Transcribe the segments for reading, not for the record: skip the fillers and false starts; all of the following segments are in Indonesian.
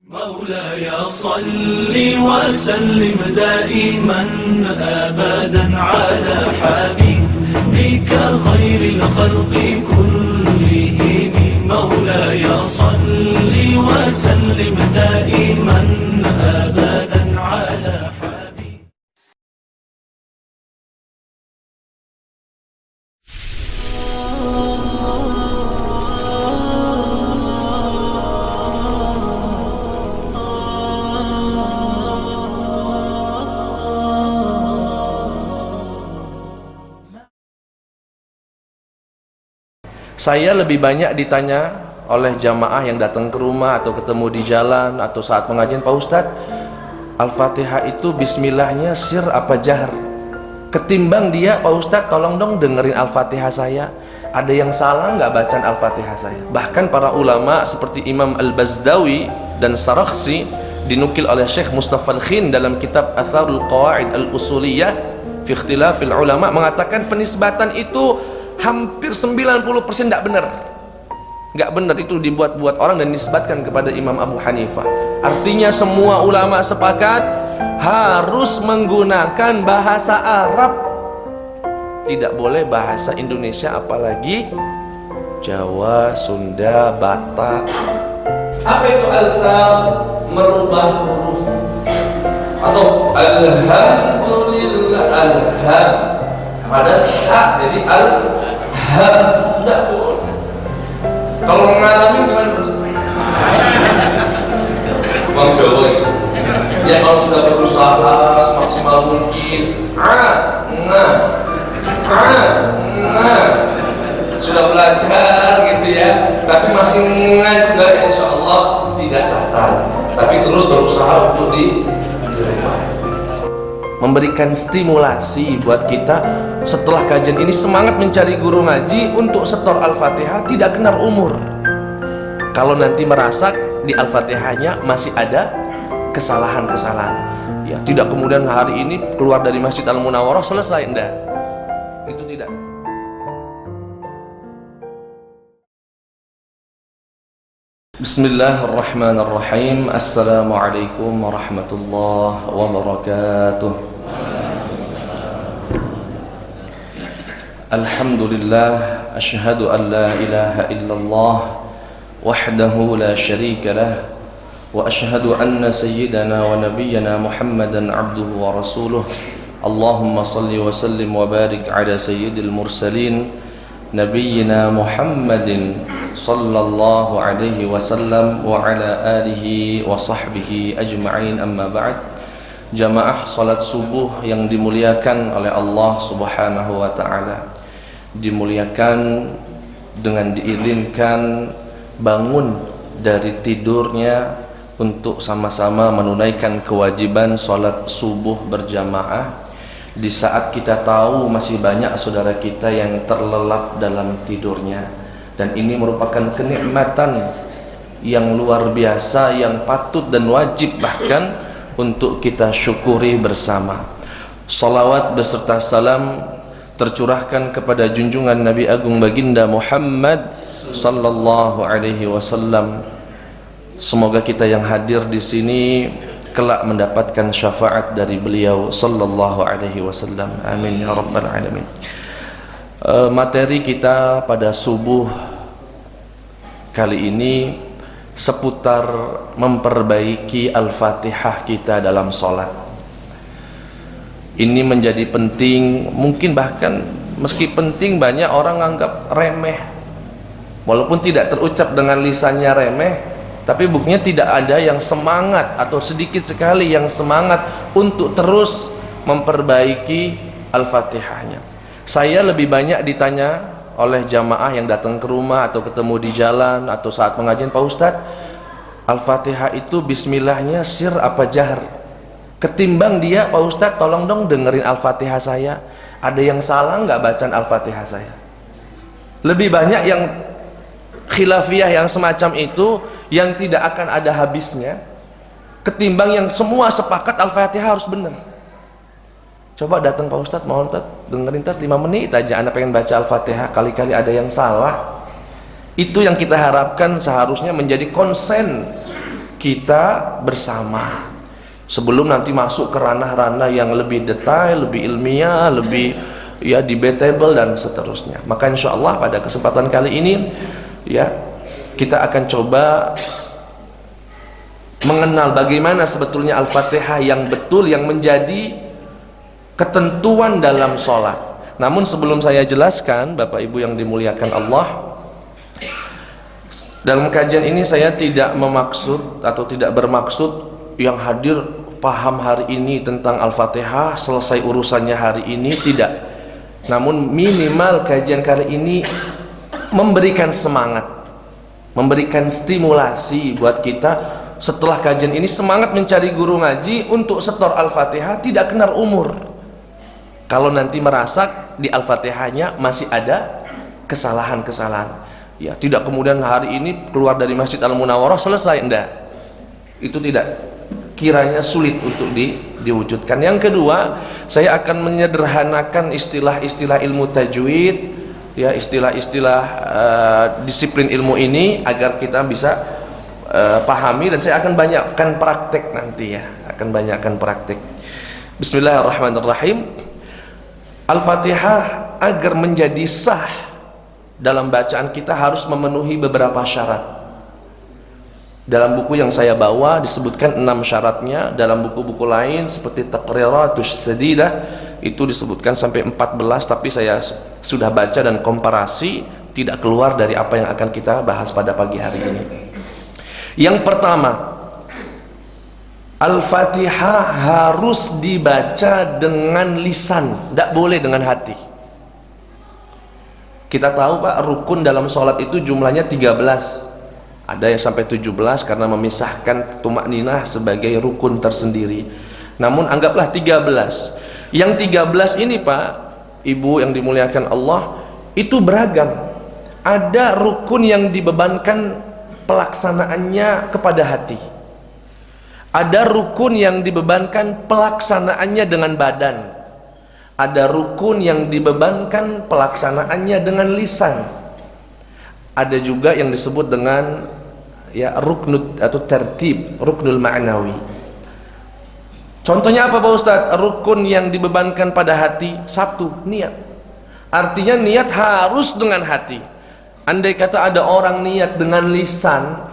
مولاي صل وسلم دائما أبدا على حبيبك خير الخلق كلهم. مولاي صل وسلم دائما أبدا على حبيبك. Saya lebih banyak ditanya oleh jamaah yang datang ke rumah atau ketemu di jalan atau saat pengajian, Pak Ustadz, Al-Fatihah itu bismillahnya sir apa jahr? Ketimbang dia, Pak Ustadz tolong dong dengerin Al-Fatihah saya, ada yang salah nggak bacaan Al-Fatihah saya? Bahkan para ulama seperti Imam Al-Bazdawi dan Sarakhsi dinukil oleh Syekh Mustafa Al-Khin dalam kitab Atharul Qawaid Al-Usuliyah fi Ikhtilafil Ulama mengatakan penisbatan itu hampir 90% tidak benar. Nggak benar, itu dibuat-buat orang dan nisbatkan kepada Imam Abu Hanifah. Artinya semua ulama sepakat harus menggunakan bahasa Arab, tidak boleh bahasa Indonesia, apalagi Jawa, Sunda, Batak. Apa itu alfam? Merubah huruf. Atau alhamdulillah, alham ada hak, jadi alham tidak boleh. Kalau mengalami gimana terus? Bang Jawa ini ya, kalau sudah berusaha semaksimal mungkin sudah belajar gitu ya, tapi masih juga, insya Allah tidak batal, tapi terus berusaha untuk memberikan stimulasi buat kita setelah kajian ini semangat mencari guru ngaji untuk setor Al-Fatihah tidak kenal umur. Kalau nanti merasa di Al-Fatihahnya masih ada kesalahan-kesalahan, ya tidak kemudian hari ini keluar dari Masjid Al-Munawwarah selesai, enggak, itu tidak. Bismillahirrahmanirrahim. Assalamualaikum warahmatullahi wabarakatuh. Alhamdulillah, asyhadu an la ilaha illallah wahdahu la syarika lah, wa asyhadu anna sayyidana wa nabiyyana Muhammadan abduhu wa rasuluh. Allahumma salli wa sallim wa barik ala sayyidil mursalin nabiyyina Muhammadin sallallahu alaihi wasallam wa ala alihi wa sahbihi ajma'in, amma ba'd. Jamaah salat subuh yang dimuliakan oleh Allah subhanahu wa ta'ala, dimuliakan dengan diizinkan bangun dari tidurnya untuk sama-sama menunaikan kewajiban salat subuh berjamaah di saat kita tahu masih banyak saudara kita yang terlelap dalam tidurnya. Dan ini merupakan kenikmatan yang luar biasa, yang patut dan wajib bahkan untuk kita syukuri bersama. Salawat beserta salam tercurahkan kepada junjungan Nabi Agung Baginda Muhammad sallallahu alaihi wasallam. Semoga kita yang hadir di sini kelak mendapatkan syafaat dari beliau sallallahu alaihi wasallam. Amin ya rabbal alamin. Materi kita pada subuh kali ini seputar memperbaiki Al-Fatihah kita dalam sholat. Ini menjadi penting, mungkin bahkan meski penting banyak orang anggap remeh, walaupun tidak terucap dengan lisannya remeh, tapi buktinya tidak ada yang semangat atau sedikit sekali yang semangat untuk terus memperbaiki Al-Fatihahnya. Saya lebih banyak ditanya oleh jamaah yang datang ke rumah atau ketemu di jalan atau saat pengajian, Pak Ustadz, Al-Fatihah itu bismillahnya sir apa jahr? Ketimbang dia, Pak Ustadz tolong dong dengerin Al-Fatihah saya, ada yang salah nggak bacaan Al-Fatihah saya? Lebih banyak yang khilafiyah yang semacam itu yang tidak akan ada habisnya ketimbang yang semua sepakat Al-Fatihah harus benar. Coba datang Pak Ustadz, mau Ustadz dengerin 5 menit aja, anak pengen baca Al-Fatihah, kali-kali ada yang salah. Itu yang kita harapkan seharusnya menjadi konsen kita bersama. Sebelum nanti masuk ke ranah-ranah yang lebih detail, lebih ilmiah, lebih ya debatable dan seterusnya. Maka insya Allah pada kesempatan kali ini ya kita akan coba mengenal bagaimana sebetulnya Al-Fatihah yang betul, yang menjadi ketentuan dalam sholat. Namun sebelum saya jelaskan, Bapak Ibu yang dimuliakan Allah, dalam kajian ini saya tidak memaksud atau tidak bermaksud yang hadir paham hari ini tentang Al-Fatihah, selesai urusannya hari ini, tidak. Namun minimal kajian kali ini memberikan semangat, memberikan stimulasi buat kita setelah kajian ini semangat mencari guru ngaji untuk setor Al-Fatihah, tidak kenal umur. Kalau nanti merasa di Al-Fatihahnya masih ada kesalahan-kesalahan, ya tidak kemudian hari ini keluar dari Masjid Al-Munawwarah selesai, enggak. Itu tidak, kiranya sulit untuk diwujudkan. Yang kedua, saya akan menyederhanakan istilah-istilah ilmu tajwid, ya istilah-istilah disiplin ilmu ini agar kita bisa pahami, dan saya akan banyakkan praktek nanti ya, akan banyakkan praktek. Bismillahirrahmanirrahim. Al-Fatihah agar menjadi sah dalam bacaan kita harus memenuhi beberapa syarat. Dalam buku yang saya bawa disebutkan 6 syaratnya. Dalam buku-buku lain seperti Taqriratus Sadidah itu disebutkan sampai 14, tapi saya sudah baca dan komparasi, tidak keluar dari apa yang akan kita bahas pada pagi hari ini. Yang pertama, Al-Fatihah harus dibaca dengan lisan, tidak boleh dengan hati. Kita tahu Pak, rukun dalam sholat itu jumlahnya 13. Ada yang sampai 17 karena memisahkan tumakninah sebagai rukun tersendiri. Namun anggaplah 13. Yang 13 ini Pak, Ibu yang dimuliakan Allah, itu beragam. Ada rukun yang dibebankan pelaksanaannya kepada hati. Ada rukun yang dibebankan pelaksanaannya dengan badan. Ada rukun yang dibebankan pelaksanaannya dengan lisan. Ada juga yang disebut dengan ya ruknul atau tertib, ruknul ma'nawi. Contohnya apa Pak Ustadz? Rukun yang dibebankan pada hati, satu, niat. Artinya niat harus dengan hati. Andai kata ada orang niat dengan lisan,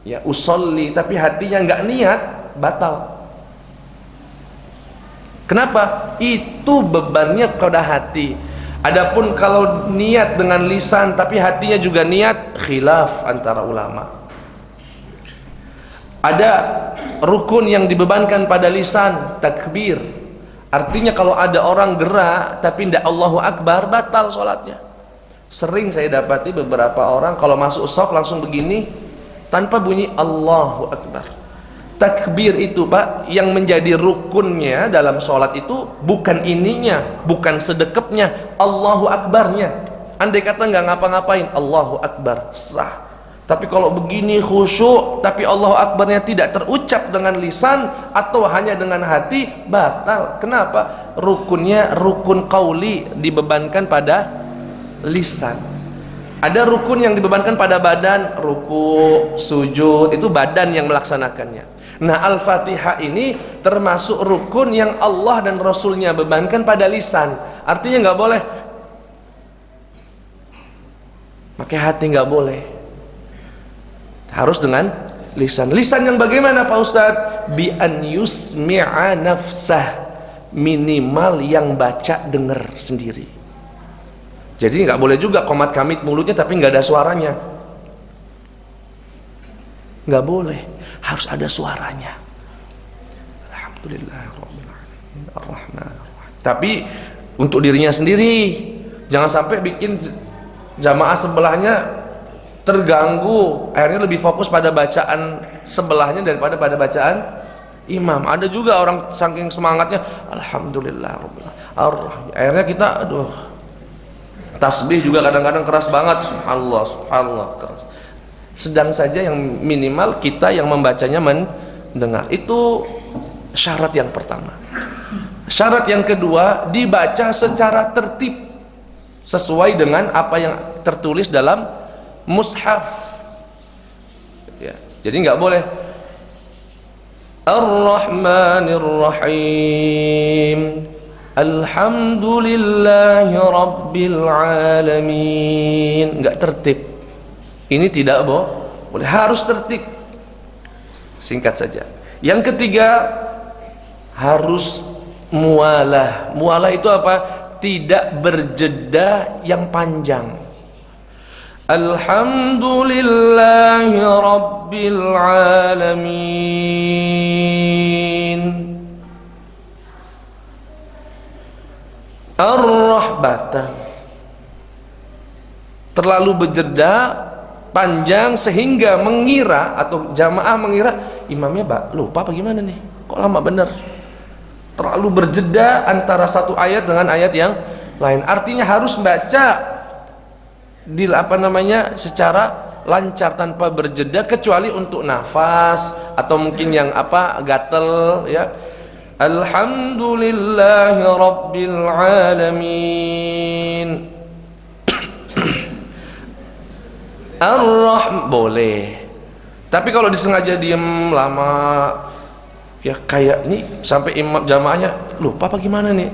ya usolli, tapi hatinya nggak niat, batal. Kenapa? Itu bebannya pada hati. Adapun kalau niat dengan lisan tapi hatinya juga niat, khilaf antara ulama. Ada rukun yang dibebankan pada lisan, takbir. Artinya kalau ada orang gerak tapi tidak Allahu Akbar, batal sholatnya. Sering saya dapati beberapa orang kalau masuk shaf langsung begini tanpa bunyi Allahu Akbar. Takbir itu Pak, yang menjadi rukunnya dalam sholat itu bukan ininya, bukan sedekapnya, Allahu Akbarnya. Andai kata nggak ngapa-ngapain, Allahu Akbar, sah. Tapi kalau begini khusyuk, tapi Allahu Akbarnya tidak terucap dengan lisan atau hanya dengan hati, batal. Kenapa? Rukunnya rukun qauli, dibebankan pada lisan. Ada rukun yang dibebankan pada badan, ruku, sujud, itu badan yang melaksanakannya. Nah, Al-Fatihah ini termasuk rukun yang Allah dan Rasulnya bebankan pada lisan. Artinya nggak boleh pakai hati, nggak boleh, harus dengan lisan. Lisan yang bagaimana Pak Ustadz? Bi an yusmi'a nafsah, minimal yang baca dengar sendiri. Jadi nggak boleh juga qomat kamit mulutnya tapi nggak ada suaranya, nggak boleh, harus ada suaranya. Alhamdulillahirabbil alamin arrahmanirrahim. Tapi untuk dirinya sendiri, jangan sampai bikin jamaah sebelahnya terganggu, akhirnya lebih fokus pada bacaan sebelahnya daripada pada bacaan imam. Ada juga orang saking semangatnya alhamdulillahirabbil alamin, akhirnya kita tasbih juga kadang-kadang keras banget, subhanallah subhanallah, keras. Sedang saja yang minimal kita yang membacanya mendengar. Itu syarat yang pertama. Syarat yang kedua, dibaca secara tertib sesuai dengan apa yang tertulis dalam mushaf ya. Jadi nggak boleh Ar-Rahmanir Rahim. Alhamdulillahi Rabbil Alamin. Enggak tertib. Ini tidak boleh, harus tertib. Singkat saja. Yang ketiga, harus mualah. Mualah itu apa? Tidak berjeda yang panjang. Alhamdulillahi Rabbil Alamin. Ar-Rahbatan. Terlalu berjeda panjang sehingga mengira atau jamaah mengira imamnya lupa apa gimana nih, kok lama bener. Terlalu berjeda antara satu ayat dengan ayat yang lain. Artinya harus baca secara lancar tanpa berjeda, kecuali untuk nafas atau mungkin yang gatel ya. Alhamdulillahi Rabbil Alamin. Ar-Rahman boleh. Tapi kalau disengaja diem lama, ya kayak ini sampai imam jamaahnya lupa apa gimana nih,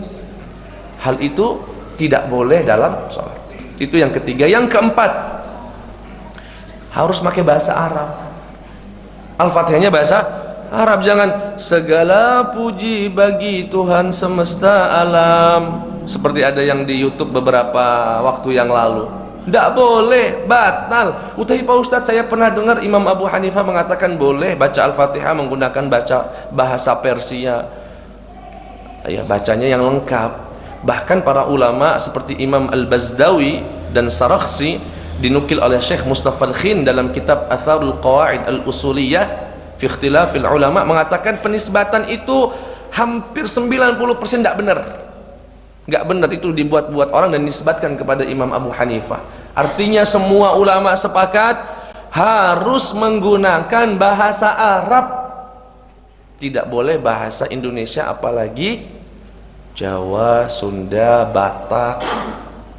hal itu tidak boleh dalam sholat. Itu yang ketiga. Yang keempat, harus pakai bahasa Arab. Al-Fatihahnya bahasa Arab. Jangan segala puji bagi Tuhan semesta alam, seperti ada yang di YouTube beberapa waktu yang lalu. Tidak boleh, batal. Tapi Pak Ustadz, saya pernah dengar Imam Abu Hanifah mengatakan boleh baca Al-Fatihah menggunakan bahasa Persia. Ya, bacanya yang lengkap. Bahkan para ulama seperti Imam Al-Bazdawi dan Sarakhsi, dinukil oleh Syekh Mustafa Al-Khin dalam kitab Atharul Qawaid Al-Usuliyah fi Ikhtilafil Ulama, mengatakan penisbatan itu hampir 90% tidak benar. Nggak benar, itu dibuat-buat orang dan dinisbatkan kepada Imam Abu Hanifah. Artinya semua ulama sepakat harus menggunakan bahasa Arab, tidak boleh bahasa Indonesia, apalagi Jawa, Sunda, Batak,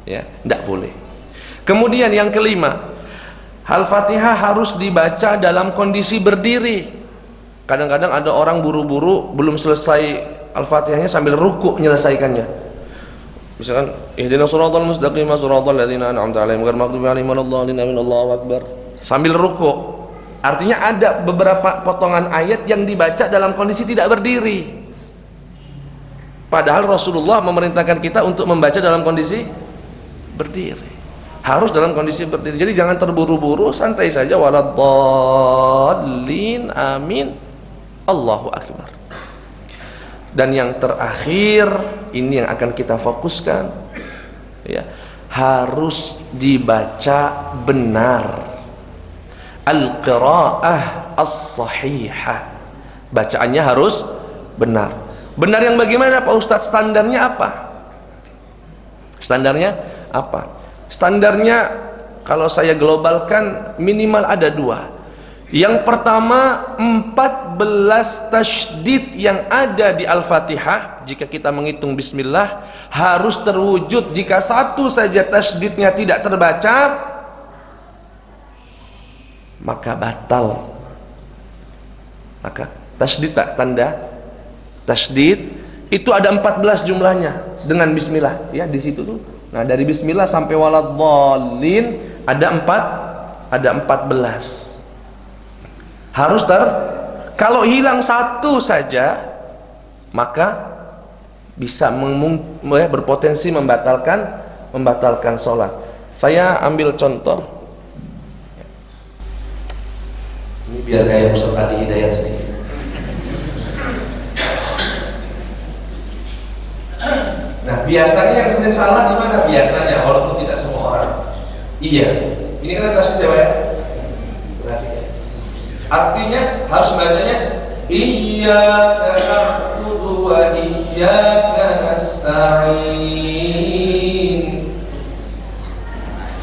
ya, tidak boleh. Kemudian yang kelima, Al-Fatihah harus dibaca dalam kondisi berdiri. Kadang-kadang ada orang buru-buru belum selesai Al-Fatihahnya sambil ruku menyelesaikannya. Misalkan ihdinas shiratal mustaqim shiratal ladzina an'amta 'alaihim ghairil maghdubi 'alaihim waladdallin amin Allahu akbar, sambil ruku. Artinya ada beberapa potongan ayat yang dibaca dalam kondisi tidak berdiri, padahal Rasulullah memerintahkan kita untuk membaca dalam kondisi berdiri. Harus dalam kondisi berdiri. Jadi jangan terburu-buru, santai saja. Waladdallin amin Allahu akbar. Dan yang terakhir, ini yang akan kita fokuskan, ya, harus dibaca benar. Al-qiraah as-sahihah, bacaannya harus benar. Benar yang bagaimana Pak Ustadz? Standarnya apa? Standarnya apa? Standarnya kalau saya globalkan minimal ada dua. Yang pertama, 14 tasydid yang ada di Al-Fatihah, jika kita menghitung bismillah, harus terwujud. Jika satu saja tasydidnya tidak terbaca, maka batal. Maka tasydid, Pak, tanda tasydid itu ada 14 jumlahnya dengan bismillah, ya, di situ tuh. Nah, dari bismillah sampai waladdallin ada 14. Harus kalau hilang satu saja, maka bisa berpotensi membatalkan sholat. Saya ambil contoh. Ini biar kayak Ustaz Adi Hidayat sedikit. Nah, biasanya yang sering salah di mana? Biasanya, walaupun tidak semua orang. Iya, ini kan tasydid ya. Artinya harus bacanya iyyaka na'budu wa iyyaka nasta'in.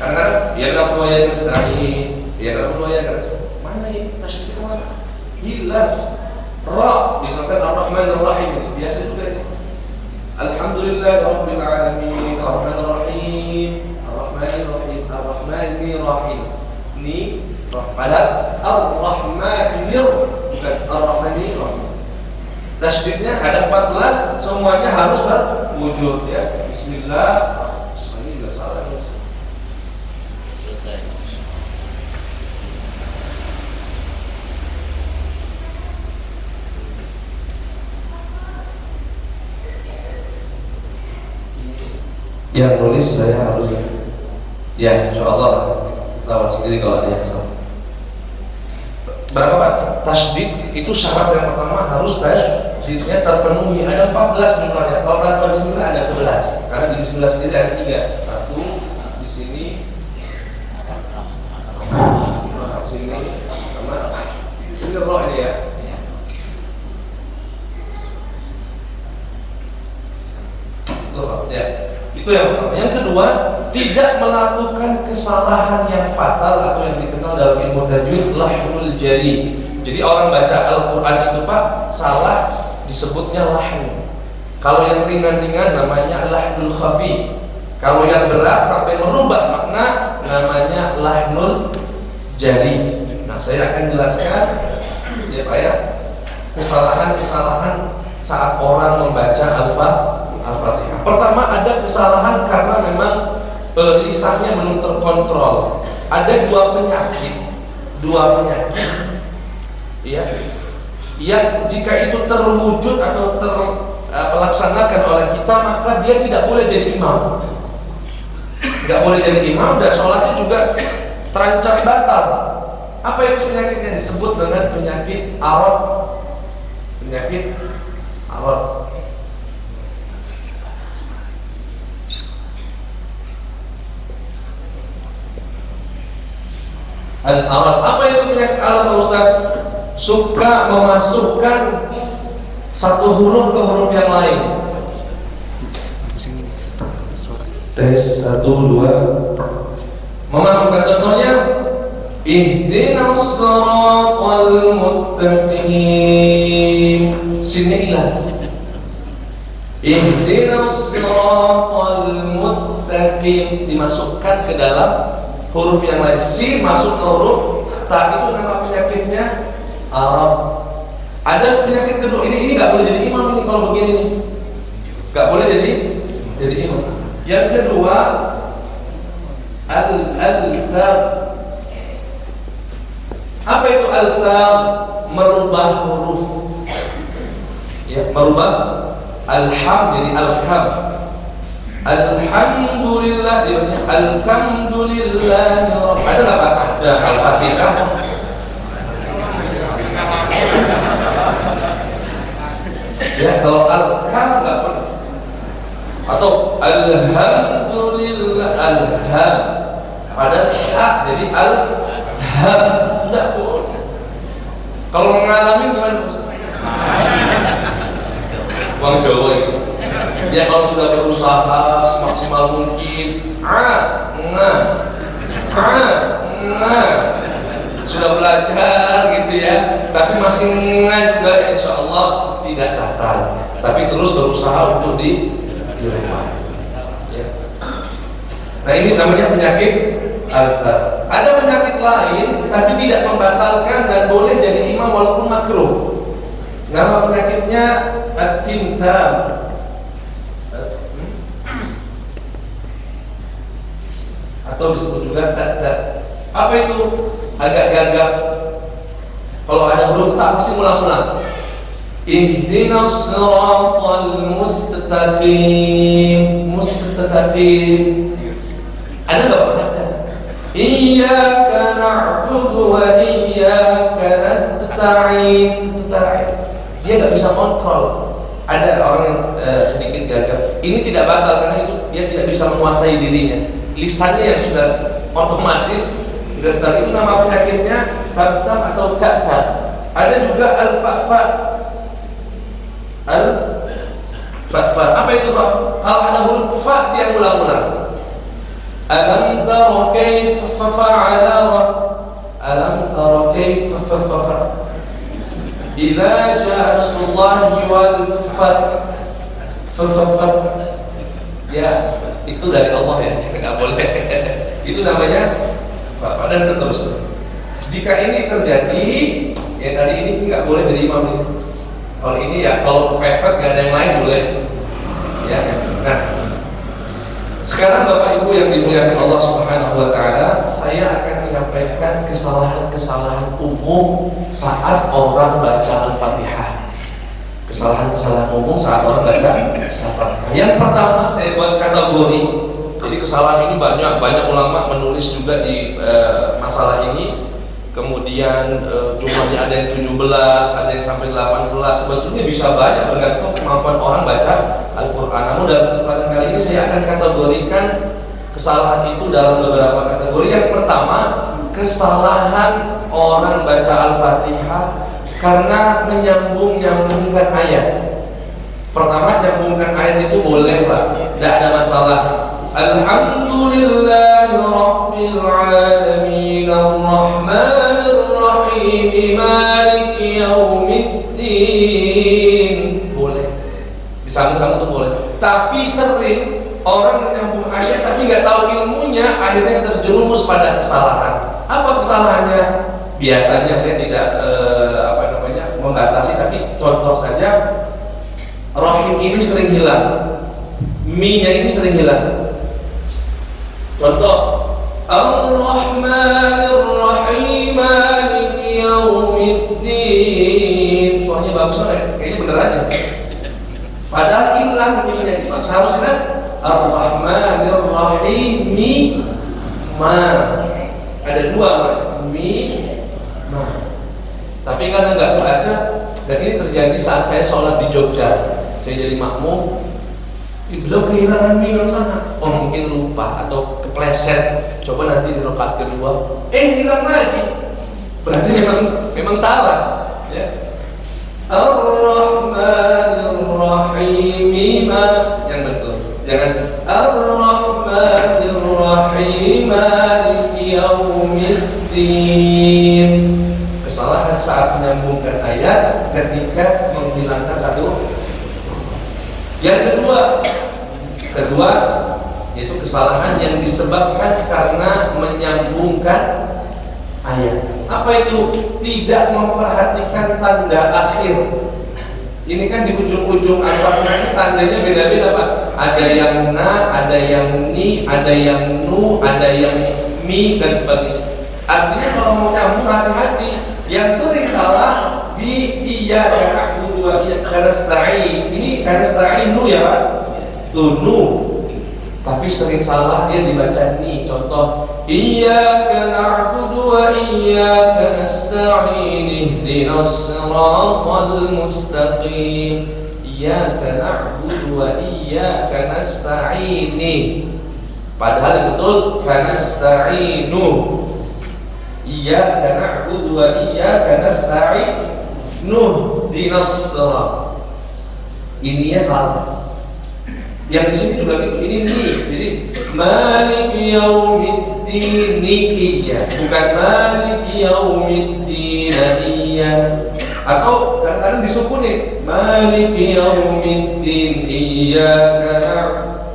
Karena ya na'budu wa iyyaka nasta'in, ya na'budu wa iyyaka nasta'in. Mana ini tasydid mana? Hilang. Ra, misalkan Ar-Rahmanir Rahim, biasa juga ini. Alhamdulillah Rabbil Alamin, Ar-Rahmanir Rahim, Ar-Rahmanir Rahim, Ar-Rahmanir Rahim. Ini padahal Ar-Rahmanir, bukan Ar-Rahmanir Rahim. Tasydidnya ada 14, semuanya harus terwujud ya. Bismillah. Ini juga salah. Selesai. Yang nulis saya harus ya, insyaallah lawan sendiri kalau ada yang salah. Berapa Pak? Tasydid itu syarat yang pertama harus tasydidnya terpenuhi. Ada 14 jumlahnya. Kalau tanpa bismillah ada 11. Karena di bismillah sendiri ada 3. Satu di sini, sini, sama ini roh ini ya. Ya. Itu yang pertama. Yang kedua, tidak melakukan kesalahan yang fatal atau yang dikenal dalam ilmu tajwid lahnul jari. Jadi orang baca Al-Quran itu Pak salah disebutnya lahn. Kalau yang ringan-ringan namanya lahnul khafi. Kalau yang berat sampai merubah makna namanya lahnul jari. Nah saya akan jelaskan ya Pak ya, kesalahan-kesalahan saat orang membaca Al-Fatihah. Pertama ada kesalahan karena memang lisannya belum terkontrol. Ada dua penyakit ya, yang jika itu terwujud atau terlaksanakan oleh kita maka dia tidak boleh jadi imam. Tidak boleh jadi imam dan sholatnya juga terancam batal. Apa itu penyakitnya? Disebut dengan penyakit arad. Penyakit arad. Al-arad. Apa itu penyakit arad Pak Ustaz? Suka memasukkan satu huruf ke huruf yang lain. Tes 1, 2. Memasukkan contohnya ihdinas siratal muttaqin. Sinnya hilang. Ihdinas siratal muttaqin dimasukkan ke dalam huruf yang lain. Sin masuk ke huruf ta, itu nama penyakitnya Arab. Ada penyakit kedua, ini nggak boleh jadi imam ini kalau begini nih, nggak boleh jadi imam. Yang kedua al-alfar. Apa itu alfar? Merubah huruf ya, merubah alham jadi alkam. Alhamdulillah dia baca alhamdulillah. Ada nggak Pak? Ada Al-Fatihah. Ya kalau alham nggak pernah. Atau alhamdulillah alham. Padahal ha jadi alham. Nggak boleh. Kalau mengalami gimana Ustaz? Wong Jawa itu. Ya kalau sudah berusaha semaksimal mungkin, sudah belajar gitu ya, tapi masih juga insya Allah tidak batal. Tapi terus berusaha untuk di rumah. Ya. Nah ini namanya penyakit alfar. Ada penyakit lain tapi tidak membatalkan dan boleh jadi imam walaupun makruh. Nama penyakitnya at-timtam. Atau disebut juga tak. Apa itu? Agak gagap. Kalau ada huruf tak pasti ulang-ulang. Ihdinas siratal mustaqim. Mustaqim. Ada enggak Pak? Ada. Iyyaka na'budu wa iyyaka nasta'in. Dia enggak bisa kontrol. Ada orang yang sedikit gagap. Ini tidak batal karena itu dia tidak bisa menguasai dirinya. Lisannya yang sudah otomatis getar. Itu nama penyakitnya tabtam atau ta'ta. Ada juga al-fa'-fa. Al-fa'-fa. Apa itu fa? Kalau ada huruf fa dia ulang-ulang. Alam tara kaifa fa'ala alam tara kaifa fa'ala. Idza jaa nasrullahi wal fath. Ya, itu dari Allah ya, nggak boleh. Itu namanya Pak dan seterusnya. Jika ini terjadi, ya tadi ini nggak boleh jadi imam ini. Kalau ini ya, kalau kepepet gak ada yang lain boleh. Ya. Nah, sekarang Bapak Ibu yang dimuliakan Allah Subhanahu wa taala, saya akan menyampaikan kesalahan-kesalahan umum saat orang baca Al-Fatihah. Kesalahan-kesalahan umum saat orang baca Al-Fatihah. Yang pertama saya buat kategori. Jadi kesalahan ini banyak ulama menulis juga di masalah ini. Kemudian jumlahnya ada yang 17, ada yang sampai 18. Sebetulnya bisa banyak bergantung kemampuan orang baca Al-Quran. Namun dalam kesempatan kali ini saya akan kategorikan kesalahan itu dalam beberapa kategori. Yang pertama, kesalahan orang baca Al-Fatihah karena menyambung-nyambungkan ayat. Pertama, nyambungkan ayat itu boleh Pak, tidak ada masalah. Alhamdulillahi Rabbil Alamin Ar-Rahmanir Rahim Maliki Yaumiddin. Boleh, disambung-sambung itu boleh. Tapi sering orang menyambung ayat tapi nggak tahu ilmunya, akhirnya terjerumus pada kesalahan. Apa kesalahannya? Biasanya saya tidak membatasi, tapi contoh saja, Rahim ini sering hilang, Mi-nya ini sering hilang. Contoh, Ar-Rahmanir Rahim Maliki Yaumiddin. Suaranya bagus banget, kayaknya bener aja. Padahal hilang Mi-nya. Seharusnya Ar-Rahmanir Rahim Ma. Ada dua, Mi, Ma. Tapi karena nggak baca, dan ini terjadi saat saya sholat di Jogja. Saya jadi makmum, belum kehilangan Mi sana. Oh mungkin lupa atau kepleset. Coba nanti di rakaat kedua, hilang lagi. Berarti memang salah. Ya. Ar-Rahmanir Rahim, yang betul. Jangan Ar-Rahmanir Rahim Maliki Yaumiddin. Kesalahan saat menyambungkan ayat ketika menghilangkan satu. Yang kedua yaitu kesalahan yang disebabkan karena menyambungkan ayat. Apa itu? Tidak memperhatikan tanda akhir. Ini kan di ujung-ujung Al-Fatihah ini tandanya beda-beda Pak. Ada yang na, ada yang ni, ada yang nu, ada yang mi dan sebagainya. Artinya kalau mau nyambung hati-hati. Yang sering salah di iya dan aku dua iya kanastain. Ini kanastain nu ya Pak. Tuh nu. Tapi sering salah dia dibaca ni. Contoh, iyyaka na'budu wa iyyaka nasta'in ihdinas siratal mustaqim. Iyyaka na'budu wa iyyaka nasta'in. Padahal yang betul kanasta'inu. Iyyaka na'budu wa iyyaka nasta'in ihdinas siratal. Ininya salah. Yang di sini juga gitu. Ini ni, jadi Maliki Yaumiddin nikiyah, bukan Maliki Yaumiddin iya. Atau kadang-kadang disukunin Maliki Yaumiddin iyyaka na'budu.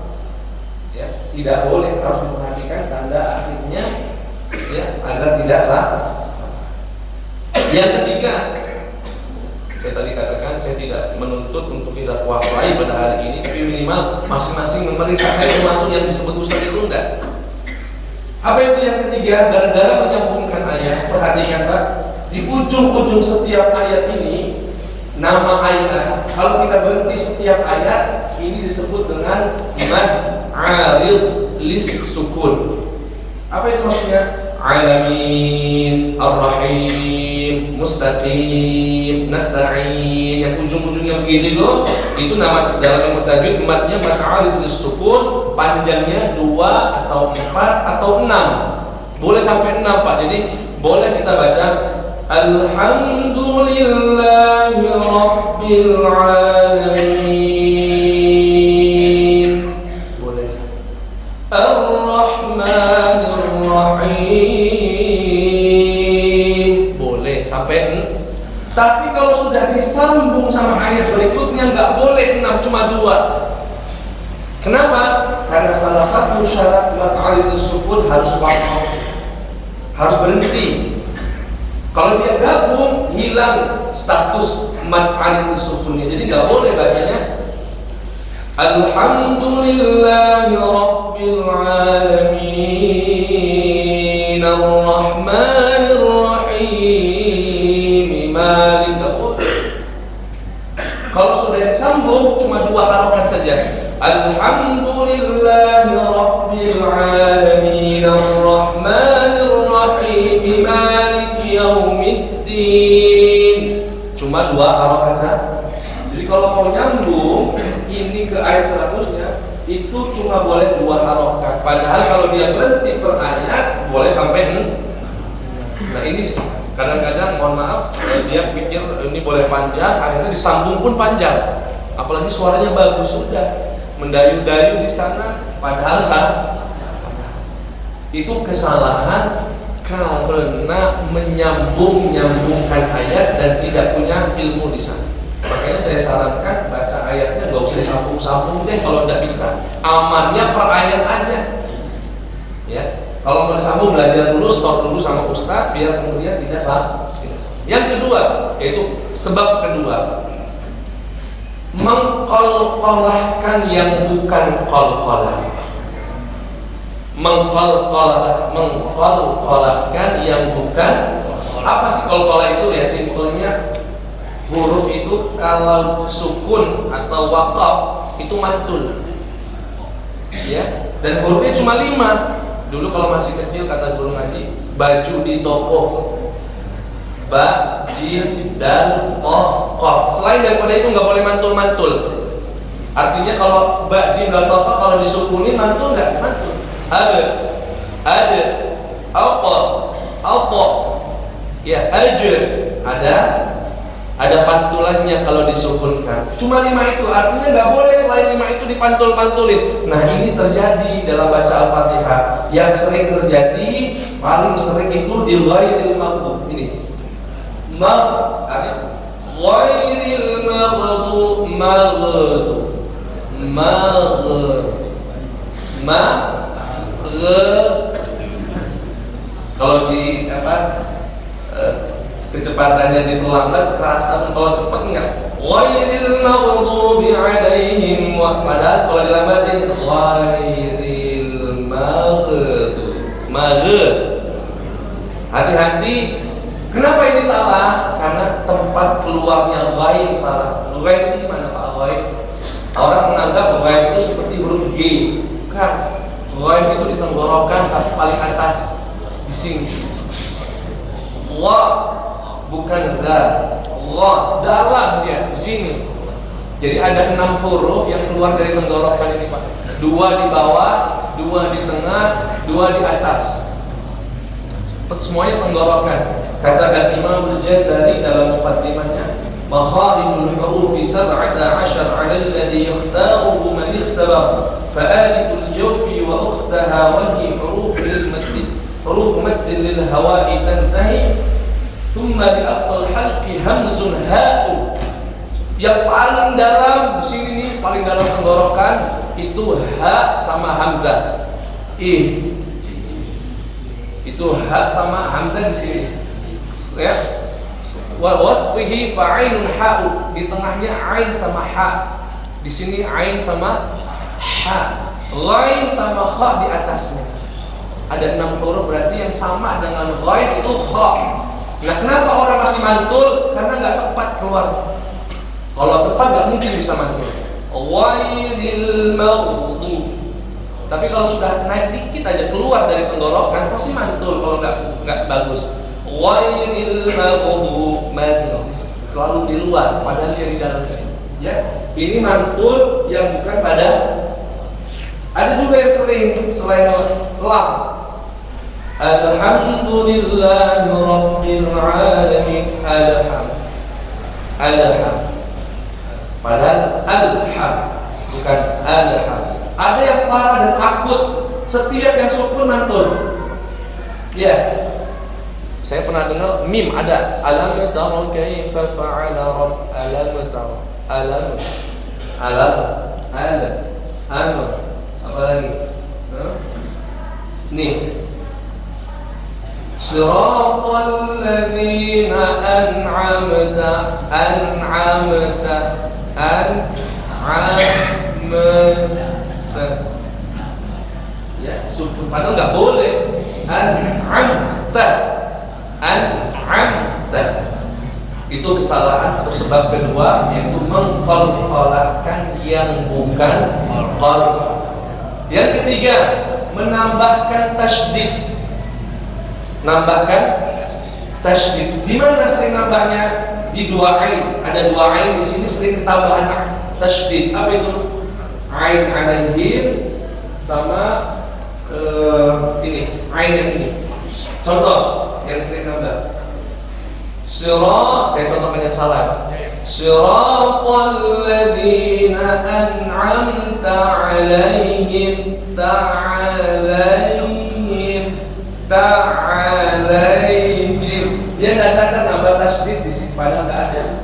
Ya, tidak boleh, harus diperhatikan tanda akhirnya ya, agar tidak salah. Yang ketiga, saya tadi katakan saya tidak menuntut untuk kita kuasai pada hari ini, tapi minimal masing-masing memeriksa. Saya termasuk yang disebut Ustaz itu enggak. Apa itu yang ketiga? Gara-gara menyambungkan ayat. Perhatikan Pak, di ujung-ujung setiap ayat ini nama ayat. Kalau kita berhenti setiap ayat, ini disebut dengan mad arid lis sukun. Apa itu maksudnya? Alamin, Ar-Rahim, Mustaqim, Nasta'in. Yang ujung-ujungnya begini loh, itu nama dalam ilmu tajwid matnya mad arid lis sukun, panjangnya 2 atau 4 atau 6. Boleh sampai 6 Pak. Jadi boleh kita baca Alhamdulillahi Rabbil Alamin. Boleh. Ar-Rahmanir Rahim. Boleh sampai. Tapi kalau sudah disambung sama ayat berikutnya nggak boleh 6, cuma 2. Kenapa? Karena salah satu syarat mad arid lis sukun harus waqaf, harus berhenti. Kalau dia gabung, hilang status mad alif sukunnya. Jadi nggak boleh bacanya Alhamdulillahi Rabbil Alamin Ar-Rahmanir Rahim Malik. Nggak boleh. Kalau sudah disambung cuma 2 harokat saja. Alhamdulillahi Rabbil Alamin Ar-Rahmanir Rahim Maliki Yaumiddin. Cuma 2 harokat saja. Jadi kalau mau nyambung ini ke ayat 100-nya itu cuma boleh 2 harokat. Padahal kalau dia berhenti per ayat boleh sampai 6. Nah ini kadang-kadang mohon maaf dia pikir ini boleh panjang, akhirnya disambung pun panjang. Apalagi suaranya bagus, sudah mendayu-dayu di sana padahal sah. Itu kesalahan karena menyambung-nyambungkan ayat dan tidak punya ilmu di sana. Makanya saya sarankan baca ayatnya nggak usah disambung-sambung deh kalau tidak bisa. Amannya per ayat aja. Ya. Kalau mau disambung belajar dulu, stop dulu sama ustaz biar kemudian tidak salah. Yang kedua, yaitu sebab kedua, mengqalqalahkan yang bukan qalqalah. Mengqalqalahkan yang bukan. Apa sih qalqalah itu? Ya simpelnya huruf itu kalau sukun atau waqaf itu mantul. Ya, dan hurufnya cuma 5. Dulu kalau masih kecil kata guru ngaji, baju di toko, ba, jim, dal, to, qaf. Selain daripada itu nggak boleh mantul-mantul. Artinya kalau ba, jim, dal, to, qaf kalau disukuni mantul nggak? Mantul. Ada, alpo, ya ada pantulannya kalau disukunkan. Cuma 5 itu, artinya nggak boleh selain 5 itu dipantul-pantulin. Nah ini terjadi dalam baca Al-Fatihah. Yang sering terjadi, paling sering itu di ghairil maghdub. Ini ghairil maghdub. Kalau di kecepatannya diperlambat kerasa, kalau cepat enggak ghairil maghdubi alaihim wa padahal kalau dilambatin ghairil maghdub. Hati-hati. Kenapa ini salah? Karena tempat keluarnya ghain salah. Ghain itu di mana Pak? Ghain. Orang menganggap ghain itu seperti huruf G. Bukan. Ghain itu di tenggorokan tapi paling atas di sini. Bukan za, dalam dia di sini. Jadi ada 6 huruf yang keluar dari tenggorokan ini Pak. 2 di bawah, 2 di tengah, 2 di atas. Semuanya tenggorokan. Kata Al-Imam Al-Jazari dalam muqaddimahnya, makharimul hurufi 17 'ala alladhi yakhtaruhu man ikhtabar. Fa'aliful jawfi wa ukhtaha wa hi huruf madd lil hawa'i tantahi. Thumma di aqsal halqi hamzun ha'u. Yang paling dalam di sini nih, paling dalam tenggorokan itu ha sama hamzah. Itu ha sama hamzah di sini. Ya. Wa wasfihi fa'ainun ha'u. Di tengahnya ain sama ha. Di sini ain sama ha. Ghain sama kha di atasnya. Ada 6 huruf berarti yang sama dengan ghain itu kha. Nah kenapa orang masih mantul? Karena nggak tepat keluar. Kalau tepat nggak mungkin bisa mantul. Ghairil maghdub. Tapi kalau sudah naik dikit aja keluar dari tenggorokan pasti mantul kalau nggak bagus. Ghairil maghdub, selalu di luar padahal dia di dalam sini. Ya, ini mantul yang bukan pada. Ada juga yang sering selain lam. Alhamdulillahi Rabbil Alamin. Alham. Padahal alham bukan alham. Ada yang parah dan akut. Setiap yang sukun mantul. Ya. Saya pernah dengar mim ada alam tara kaifa fa'ala rabb alam tara alam apa lagi? Nih Siratal ladzina an'amta ya, padahal nggak boleh. An'amta itu kesalahan atau sebab kedua, yaitu mengqalqalahkan yang bukan qalb. Yang ketiga, menambahkan tasydid. Di mana sering nambahnya? Di dua ain. Ada dua ain di sini sering tambahan tasydid. Apa itu? Ain alaihim sama ini, ain yang ini. Contoh yang sering nambah. Saya contohkan yang salah. Siratal ladzina an'amta 'alaihim Dia nggak sadar nambah tasydid di sini, padahal nggak ada.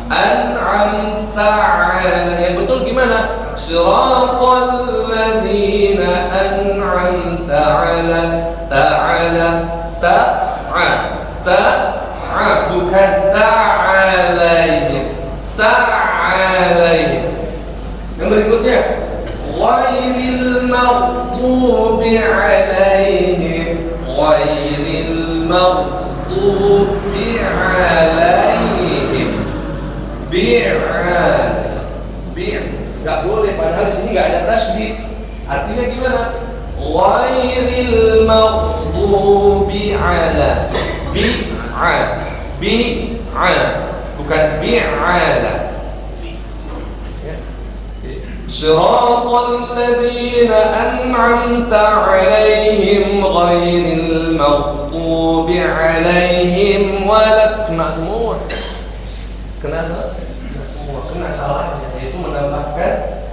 An'amta 'alaihim. Yang betul gimana? Siratal ladzina an'amta 'alaihim bukan ta'alaihim. Yang berikutnya, ghairil maghdubi alaihim. Gak boleh, padahal di sini gak ada tasydid. Artinya gimana? Ghairil maghdubi ala bukan bi'ala. Siratal ladzina an'amta 'alaihim ghairil maghdubi 'alaihim kena semua. Kena salahnya, yaitu menambahkan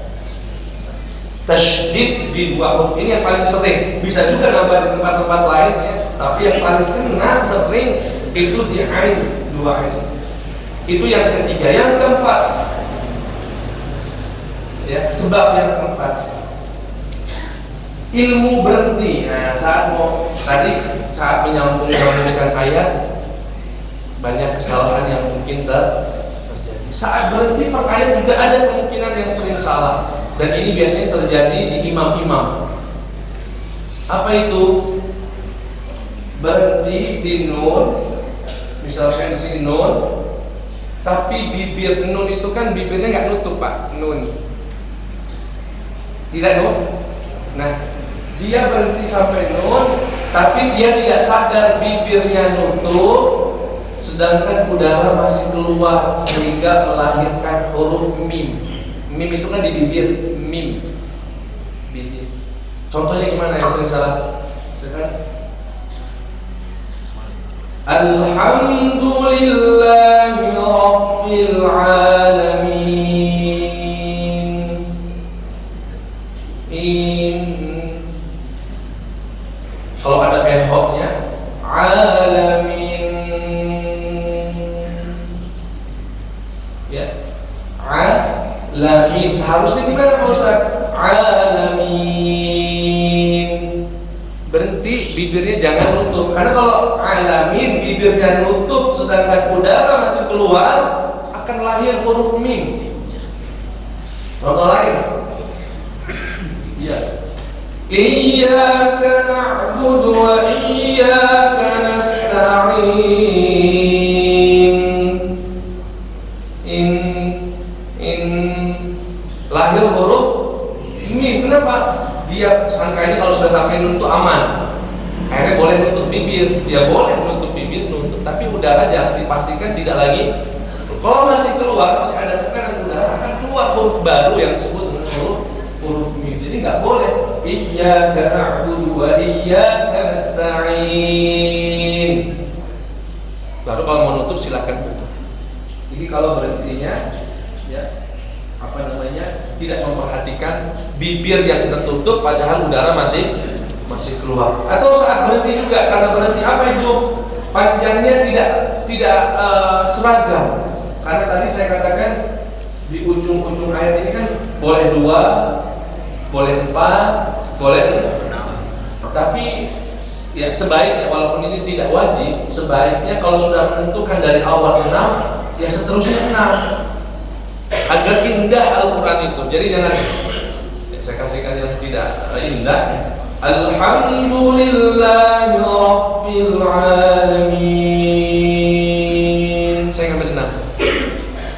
tasydid di dua huruf. Ini yang paling sering. Bisa juga nambah di tempat-tempat lain ya, tapi yang paling kena sering itu di ain, dua ain. Itu yang ketiga. Yang keempat, ya, sebab yang keempat, ilmu berhenti. Nah, saat menyambungkan ayat, banyak kesalahan yang mungkin terjadi. Saat berhenti perayaan juga ada kemungkinan yang sering salah, dan ini biasanya terjadi di imam-imam. Apa itu? Berhenti di nun, misalkan di sini nun, tapi bibir nun itu kan bibirnya nggak nutup, Pak, nun, tidak nun. Nah, dia berhenti sampai nun, tapi dia tidak sadar bibirnya nutup, sedangkan udara masih keluar sehingga melahirkan huruf mim. Mim itu kan di bibir, mim, bibir. Contohnya gimana yang sering salah? Sekarang Alhamdulillahi Rabbil Alamin. Kalau ada ehoknya, alamin. Ya, alamin. Seharusnya gimana Pak Ustaz? Alamin. Berhenti, bibirnya jangan nutup. Karena kalau alamin bibirnya nutup sedangkan udara masih keluar, akan lahir huruf mim. Contoh lain. Ya. Iyyaka na'budu wa iyyaka nasta'in. Lahir huruf mim. Kenapa? Dia sangka ini kalau sudah sampai nutup aman, akhirnya boleh nutup bibir. Dia boleh nutup bibir, nutup, tapi udara jangan dipastikan tidak lagi. Kalau masih keluar, masih ada tekanan udara, akan keluar huruf baru yang disebut dengan huruf mim. Jadi nggak boleh. Iyyaka na'budu wa iyyaka nasta'in. Baru kalau mau nutup silakan. Jadi kalau berhentinya, ya, tidak memperhatikan bibir yang tertutup padahal udara masih keluar. Atau saat berhenti juga, karena berhenti apa itu? Panjangnya tidak seragam. Karena tadi saya katakan di ujung-ujung ayat ini kan boleh 2, boleh 4, boleh 6. Tapi ya sebaiknya, walaupun ini tidak wajib, sebaiknya kalau sudah menentukan dari awal 6, ya seterusnya 6, agar indah Al-Quran itu. Jadi jangan, ya saya kasihkan yang tidak indah. Alhamdulillahi Rabbil Alamin. Saya ngambil 6.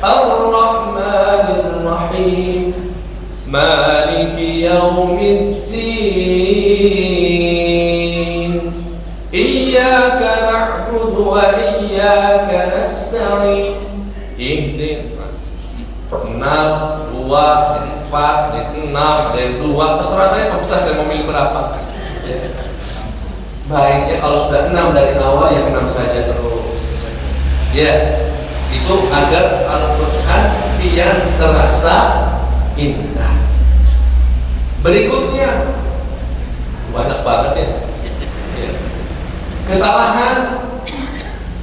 Ar-Rahmanir Rahim, Maliki Yaumiddin, Iyyaka na'budu wa iyyaka nasta'in. Ihdina 6, 2, 4, 6, 2. Terserah saya, Pak Ustaz, saya mau milih berapa. Ya. Baiknya kalau sudah 6 dari awal, ya 6 saja terus. Ya, itu agar Al-Quran yang terasa indah. Berikutnya banyak banget ya. Kesalahan.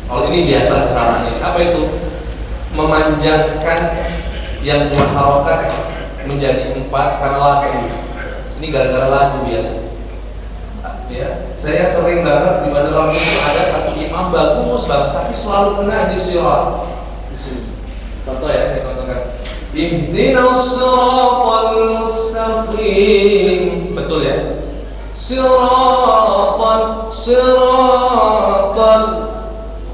Kalau ini biasa kesalahan ini. Apa itu? Memanjangkan yang buat harokat menjadi 4 karena lagu. Ini gara-gara lagu biasa. Ya, saya sering banget di mana lagu itu ada satu imam bagus banget, tapi selalu kena di sirat. Contoh ya, saya contohkan. Ihdinas siratal mustaqim. Betul ya? Siratal.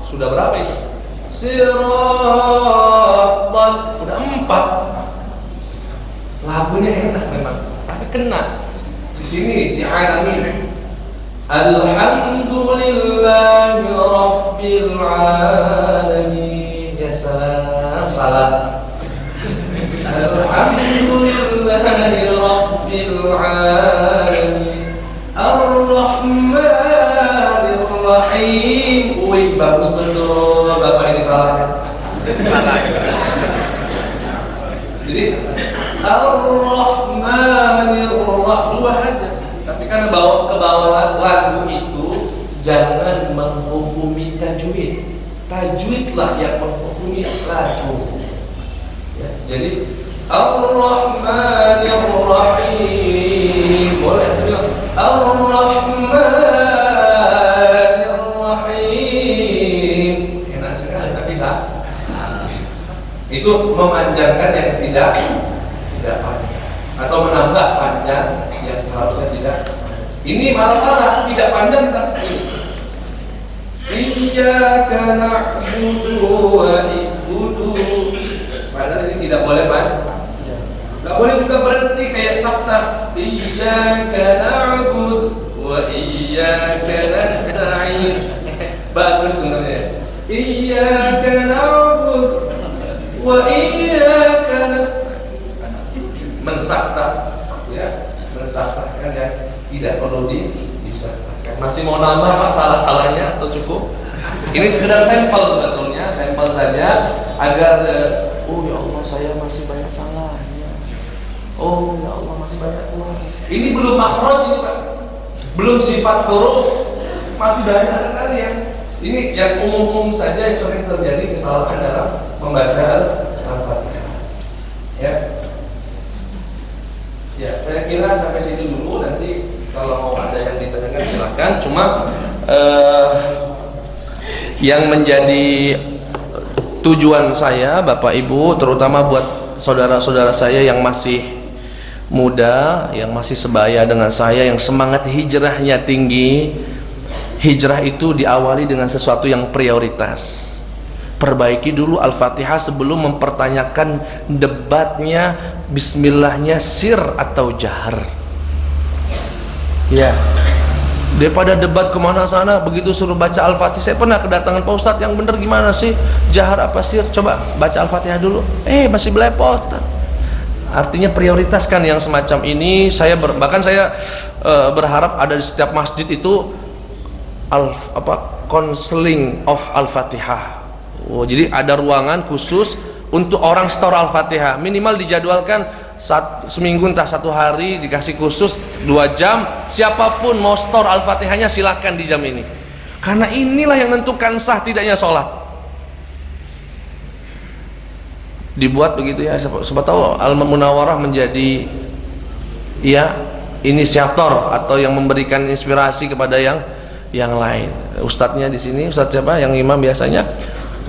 Sudah berapa itu? Siratal. Udah 4. Lagunya enak memang, tapi kena di sini di alamin. Alhamdulillahi Rabbil Alamin. Ya salam, salah. Alhamdulillahi Rabbil Alamin, Ar-Rahmanir Rahim. Wih, bagus betul. Bapak ini salah. Salah. Jadi Ar-Rahmanir Rahim 2 aja. Tapi karena bawa ke bawah lagu itu, jangan menghukumi tajwid. Tajwidlah yang menghukumi lagu. Ya, jadi Ar-Rahmanir Rahim. Boleh bilang Ar-Rahmanir Rahim. Enak sekali, tapi sah. Itu memanjangkan yang tidak panjang, atau menambah panjang yang seharusnya tidak. Ini malah tidak panjang, tapi Iyyaka na'budu wa ibudu. Padahal ini tidak boleh panjang. Tidak boleh juga berhenti kayak sabta. Iyyaka na'budu wa iyyaka nasta'in. Bagus sebenarnya. Iyyaka na'budu wa iyyaka nasta'in. Mensabta, ya, mensabtakan dan tidak perlu disabtakan. Masih mau nambah Pak salah-salahnya atau cukup? Ini sekedar sampel sebetulnya, sampel saja agar oh ya Allah, saya masih banyak salahnya. Oh ya Allah, masih banyak kurang. Ini belum makhraj ini Pak. Belum sifat huruf, masih banyak sekali ya. Ini yang umum-umum saja yang sering terjadi kesalahan dalam membaca Al-Fatihah. Ya. Ya, saya kira sampai sini dulu. Nanti kalau mau ada yang ditanyakan silakan. Cuma yang menjadi tujuan saya, Bapak Ibu, terutama buat saudara-saudara saya yang masih muda, yang masih sebaya dengan saya, yang semangat hijrahnya tinggi. Hijrah itu diawali dengan sesuatu yang prioritas. Perbaiki dulu Al-Fatihah sebelum mempertanyakan debatnya, bismillahnya sir atau jahar. Ya, daripada debat kemana sana, begitu suruh baca Al-Fatihah. Saya pernah kedatangan Pak Ustadz, yang benar gimana sih, jahar apa sir? Coba baca Al-Fatihah dulu. Masih belepotan. Artinya prioritaskan yang semacam ini. Bahkan saya berharap ada di setiap masjid itu counseling of Al-Fatihah. Jadi ada ruangan khusus untuk orang setor Al-Fatihah. Minimal dijadwalkan seminggu, entah 1 hari, dikasih khusus 2 jam. Siapapun mau setor Al-Fatihahnya silakan di jam ini. Karena inilah yang menentukan sah tidaknya sholat. Dibuat begitu ya. Siapa tahu Al-Munawwarah menjadi inisiator atau yang memberikan inspirasi kepada yang yang lain. Ustadznya di sini, Ustadz siapa yang imam biasanya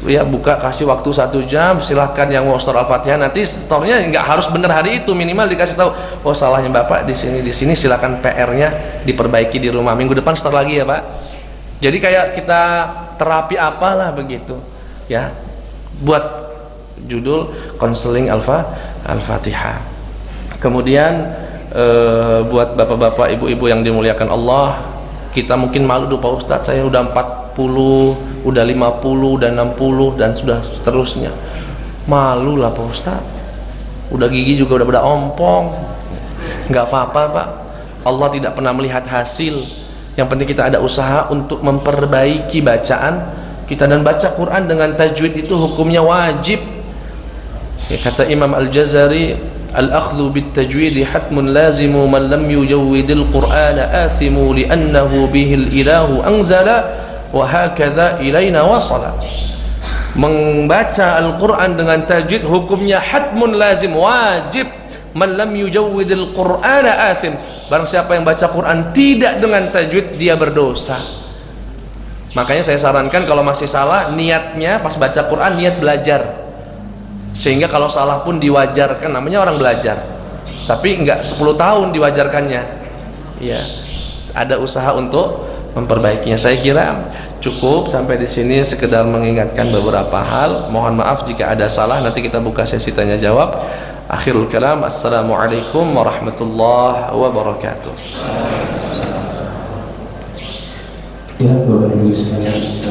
ya buka, kasih waktu 1 jam, silahkan yang mau store Al-Fatihah. Nanti store-nya nggak harus bener hari itu, minimal dikasih tahu, oh salahnya Bapak di sini, silahkan PR-nya diperbaiki di rumah, minggu depan store lagi ya Pak. Jadi kayak kita terapi apalah begitu ya, buat judul konseling Al-Fatihah. Kemudian buat bapak-bapak, ibu-ibu yang dimuliakan Allah, kita mungkin malu tuh Pak Ustadz, saya udah 40, udah 50, udah 60 dan sudah seterusnya. Malu lah Pak Ustadz, udah gigi juga udah pada ompong. Nggak apa-apa Pak, Allah tidak pernah melihat hasil. Yang penting kita ada usaha untuk memperbaiki bacaan kita, dan baca Quran dengan tajwid itu hukumnya wajib ya, kata Imam Al-Jazari, al-akhdhu bit-tajwid hatmun lazimu man lam yujawwidil qur'ana athimu li'annahu bihil ilahu anzala wa hakadha ilaina wasala. Membaca Al-Quran dengan tajwid hukumnya hatmun lazim, wajib. Man lam yujawwidil qur'ana athim, barang siapa yang baca Quran tidak dengan tajwid dia berdosa. Makanya saya sarankan kalau masih salah niatnya pas baca Quran, niat belajar, sehingga kalau salah pun diwajarkan, namanya orang belajar. Tapi enggak 10 tahun diwajarkannya ya, ada usaha untuk memperbaikinya. Saya kira cukup sampai di sini, sekedar mengingatkan beberapa hal. Mohon maaf jika ada salah, nanti kita buka sesi tanya jawab. Akhirul kalam, assalamualaikum warahmatullahi wabarakatuh. Ya, Bapak Ibu sekalian,